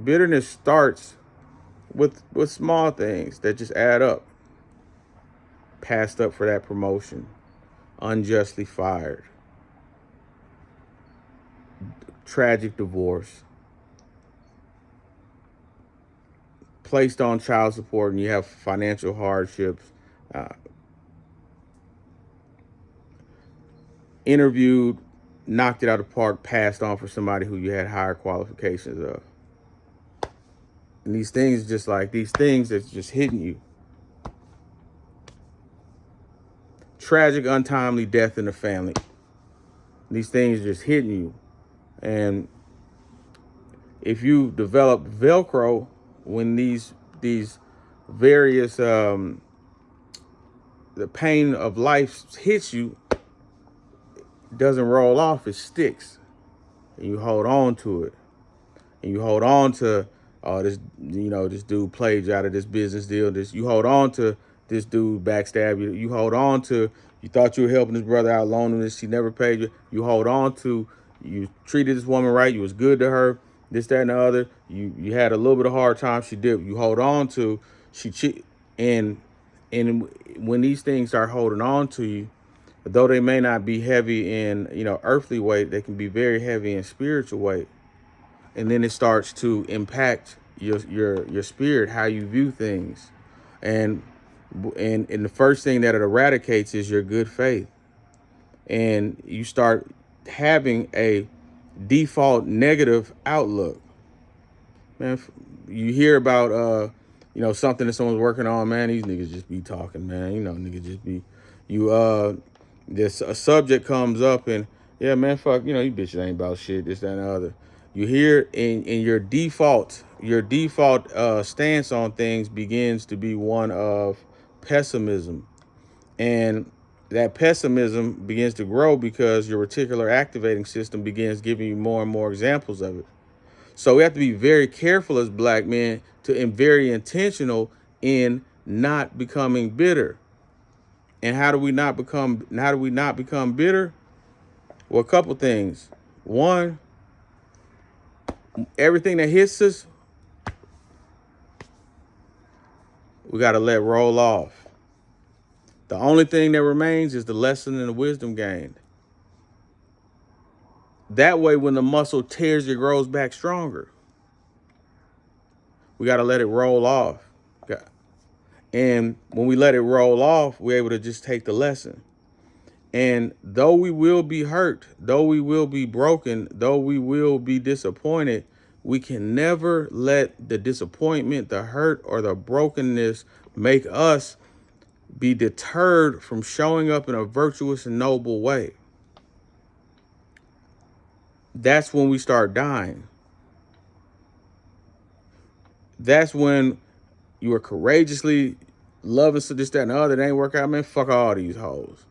Bitterness starts with small things that just add up. Passed up for that promotion, unjustly fired, tragic divorce, placed on child support, and you have financial hardships. Uh, Interviewed, knocked it out of the park, passed on for somebody who you had higher qualifications of. And these things, just like these things that's just hitting you. Tragic, untimely death in the family. These things just hitting you. And if you develop Velcro when these various the pain of life hits you, it doesn't roll off, it sticks. And you hold on to it. And you hold on to this, this dude played you out of this business deal. You hold on to this dude backstab you. You hold on to, you thought you were helping this brother out, loaning this, she never paid you. You hold on to, you treated this woman right, you was good to her, this, that, and the other. You had a little bit of hard time, she did. You hold on to, she cheat, and when these things start holding on to you, though they may not be heavy in earthly weight, they can be very heavy in spiritual weight. And then it starts to impact your spirit, how you view things. And the first thing that it eradicates is your good faith. And you start having a default negative outlook. Man, you hear about something that someone's working on, man, these niggas just be talking, man. Niggas just be this a subject comes up and yeah, man, fuck, you bitches ain't about shit, this, that, and the other. You hear in your default stance on things begins to be one of pessimism. And that pessimism begins to grow because your reticular activating system begins giving you more and more examples of it. So we have to be very careful as black men and very intentional in not becoming bitter. And how do we not become bitter? Well, a couple things. One, everything that hits us, we got to let roll off. The only thing that remains is the lesson and the wisdom gained. That way, when the muscle tears, it grows back stronger. We got to let it roll off. And when we let it roll off, we're able to just take the lesson. And though we will be hurt, though we will be broken, though we will be disappointed, we can never let the disappointment, the hurt, or the brokenness make us be deterred from showing up in a virtuous and noble way. That's when we start dying. That's when you are courageously loving so this, that, and the other. It ain't work out, man. Fuck all these hoes.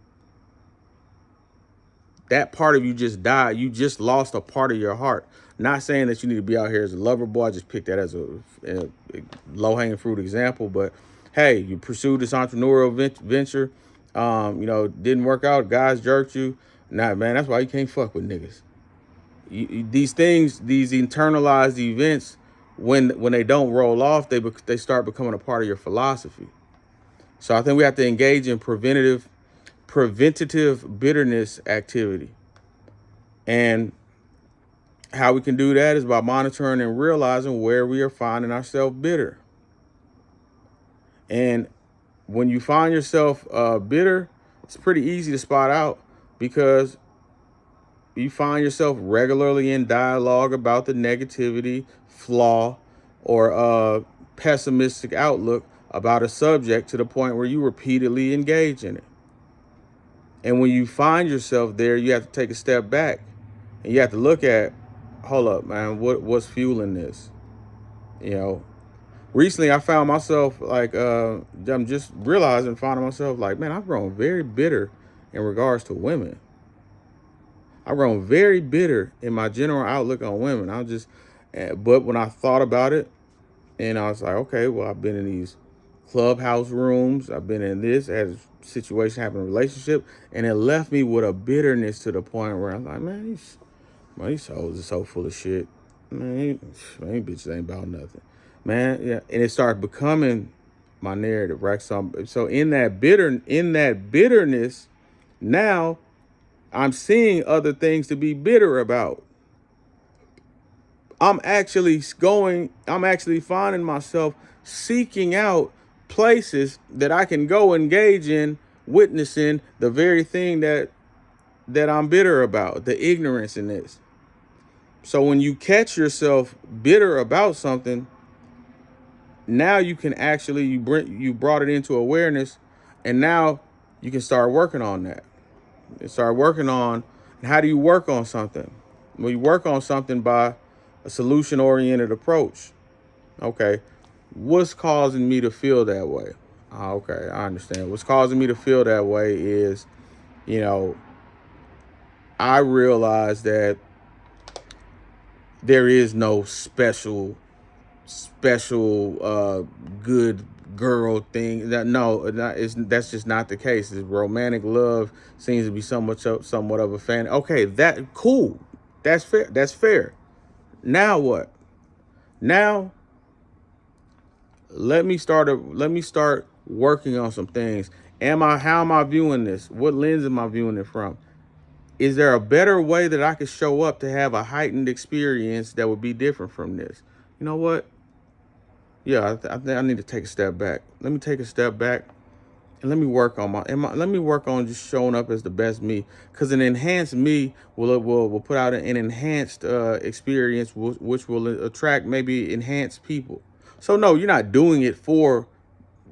That part of you just died. You just lost a part of your heart. Not saying that you need to be out here as a lover boy. I just picked that as a low-hanging fruit example. But hey, you pursued this entrepreneurial venture. Didn't work out. Guys jerked you. Nah, man, that's why you can't fuck with niggas. These things, these internalized events, when they don't roll off, they start becoming a part of your philosophy. So I think we have to engage in preventative bitterness activity. And how we can do that is by monitoring and realizing where we are finding ourselves bitter. And when you find yourself bitter, it's pretty easy to spot out because you find yourself regularly in dialogue about the negativity, flaw, or pessimistic outlook about a subject to the point where you repeatedly engage in it. And when you find yourself there, you have to take a step back and you have to look at, hold up, man, what's fueling this? Recently I found myself like, I'm just finding myself like, man, I've grown very bitter in regards to women. I've grown very bitter in my general outlook on women. But when I thought about it and I was like, okay, well, I've been in these clubhouse rooms. I've been in this, had a situation happen in a relationship, and it left me with a bitterness to the point where I'm like, man, these hoes are so full of shit. Man, bitches ain't about nothing, man. Yeah, and it started becoming my narrative, right? So in that bitterness, now I'm seeing other things to be bitter about. I'm actually finding myself seeking out places that I can go engage in witnessing the very thing that I'm bitter about, the ignorance in this. So when you catch yourself bitter about something, now you can actually you brought it into awareness, and now you can start working on that. And start working on how do you work on something? Well, you work on something by a solution oriented approach. Okay, what's causing me to feel that way? Okay, I understand. What's causing me to feel that way is, you know, I realize that there is no special good girl thing. That's just not the case. This romantic love seems to be somewhat of a fan. Okay, that cool. That's fair. That's fair. Now what? Now let me start working on some things. How am I viewing this? What lens am I viewing it from? Is there a better way that I could show up to have a heightened experience that would be different from this? You know what? Yeah, I think I need to take a step back. Let me take a step back and let me work on let me work on just showing up as the best me, because an enhanced me will put out an enhanced experience, which will attract maybe enhanced people. So no, you're not doing it for,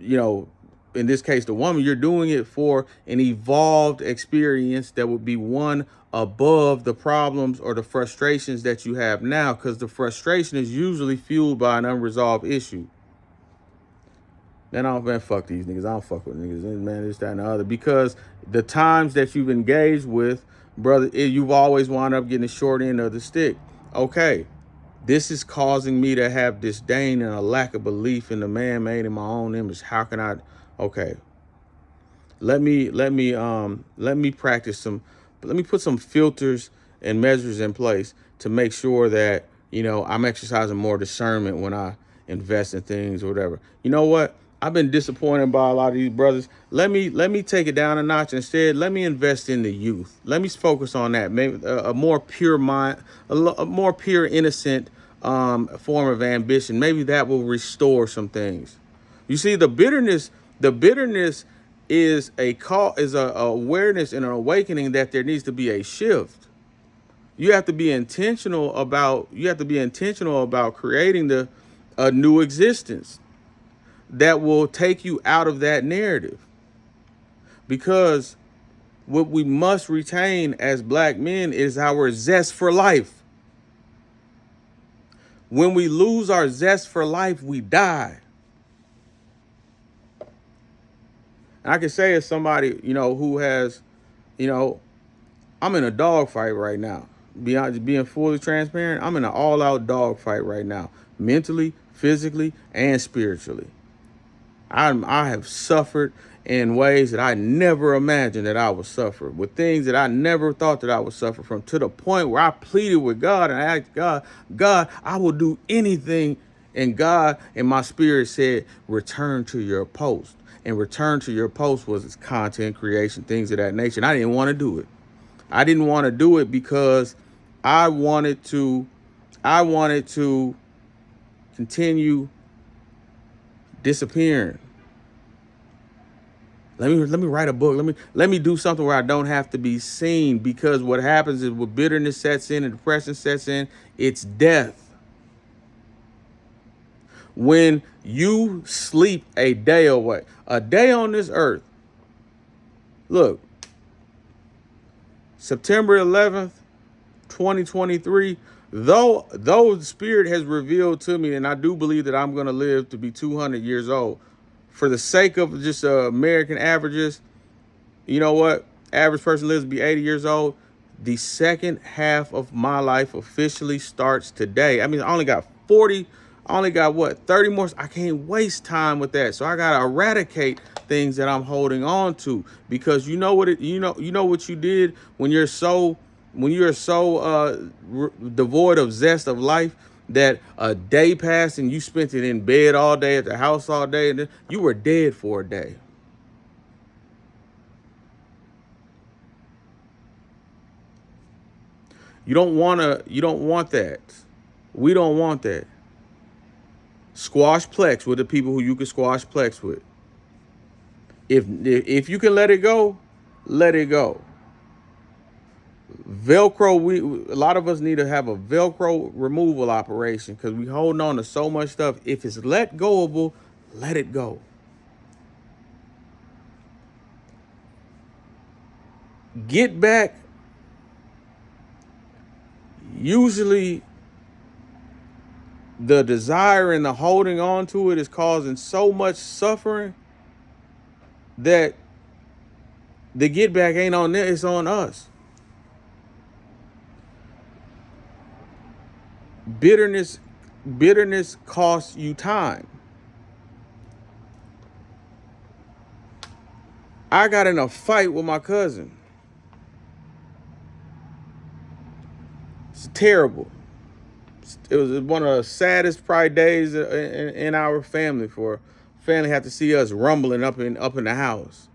you know, in this case, the woman. You're doing it for an evolved experience that would be one above the problems or the frustrations that you have now, because the frustration is usually fueled by an unresolved issue. Man, fuck these niggas. I don't fuck with niggas. Man, this, that, and the other. Because the times that you've engaged with, brother, you've always wound up getting the short end of the stick. Okay, this is causing me to have disdain and a lack of belief in the man made in my own image. How can I? Okay, let me practice some. Let me put some filters and measures in place to make sure that, you know, I'm exercising more discernment when I invest in things or whatever. You know what? I've been disappointed by a lot of these brothers. Let me take it down a notch. Instead, let me invest in the youth. Let me focus on that. Maybe a more pure mind, a more pure, innocent form of ambition. Maybe that will restore some things. You see, the bitterness is a awareness and an awakening that there needs to be a shift. You have to be intentional about creating a new existence that will take you out of that narrative. Because what we must retain as black men is our zest for life. When we lose our zest for life, we die. And I can say, as somebody, you know, who has, you know, I'm in a dogfight right now. Beyond being fully transparent, I'm in an all-out dogfight right now, mentally, physically, and spiritually. I have suffered in ways that I never imagined that I would suffer, with things that I never thought that I would suffer from, to the point where I pleaded with God and I asked God, I will do anything. And God in my spirit said, return to your post. And return to your post was content creation, things of that nature. And I didn't want to do it. I didn't want to do it because I wanted to continue disappearing. Let me write a book. Let me do something where I don't have to be seen, because what happens is when bitterness sets in and depression sets in, it's death. When you sleep a day away, a day on this earth. Look, September 11th, 2023, though the Spirit has revealed to me, and I do believe that I'm going to live to be 200 years old, for the sake of just American averages, you know what? Average person lives to be 80 years old. The second half of my life officially starts today. I mean, I only got 30 more. I can't waste time with that. So I got to eradicate things that I'm holding on to, because you know what you did when you're so when you're so devoid of zest of life that a day passed and you spent it in bed all day, at the house all day, and then you were dead for a day. You don't want that. We don't want that. Squash plex with the people who you can squash plex with. If you can let it go, let it go. Velcro, a lot of us need to have a Velcro removal operation because we holding on to so much stuff. If it's let goable, let it go. Get back. Usually the desire and the holding on to it is causing so much suffering that the get back ain't on there, it's on us. Bitterness costs you time. I got in a fight with my cousin. It's terrible. It was one of the saddest probably days in our family. For family had to see us rumbling up in the house.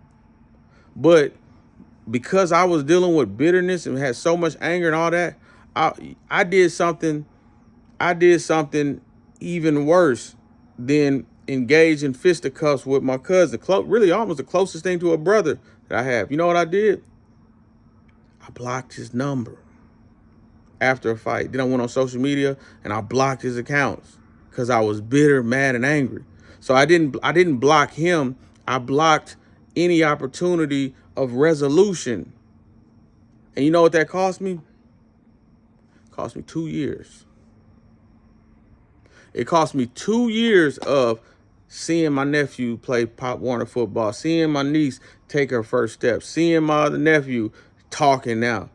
But because I was dealing with bitterness and had so much anger and all that, I did something even worse than engage in fisticuffs with my cousin. Really almost the closest thing to a brother that I have. You know what I did? I blocked his number after a fight. Then I went on social media and I blocked his accounts because I was bitter, mad, and angry. So I didn't block him. I blocked any opportunity of resolution. And you know what that cost me? It cost me 2 years. It cost me 2 years of seeing my nephew play Pop Warner football, seeing my niece take her first steps, seeing my other nephew talking now,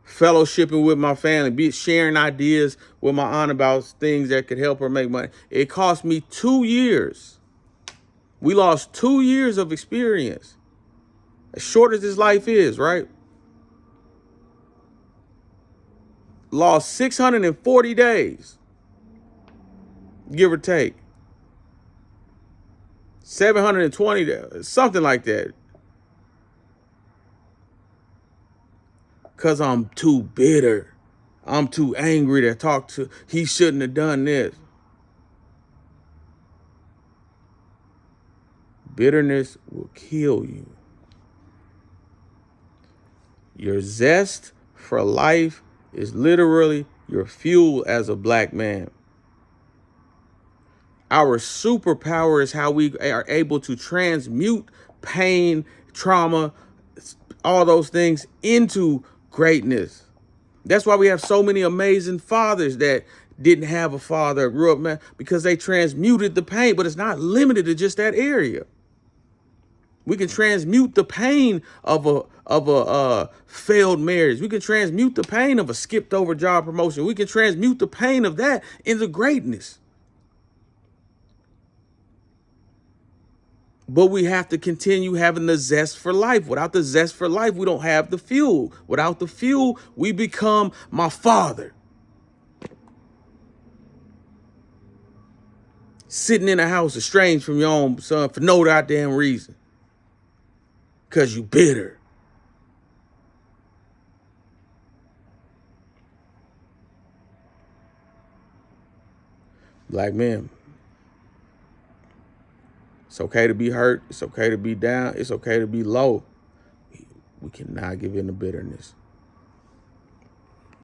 fellowshipping with my family, sharing ideas with my aunt about things that could help her make money. It cost me 2 years. We lost 2 years of experience. As short as this life is, right? Lost 640 days, give or take. 720 days, something like that. Because I'm too bitter. I'm too angry to talk to. He shouldn't have done this. Bitterness will kill you. Your zest for life is literally your fuel as a black man. Our superpower is how we are able to transmute pain, trauma, all those things into greatness. That's why we have so many amazing fathers that didn't have a father, grew up, man, because they transmuted the pain. But it's not limited to just that area. We can transmute the pain of a failed marriage. We can transmute the pain of a skipped over job promotion. We can transmute the pain of that into greatness. But we have to continue having the zest for life. Without the zest for life, we don't have the fuel. Without the fuel, we become my father. Sitting in a house estranged from your own son for no goddamn reason. Because you bitter. Black men. It's okay to be hurt. It's okay to be down. It's okay to be low. We cannot give in to bitterness.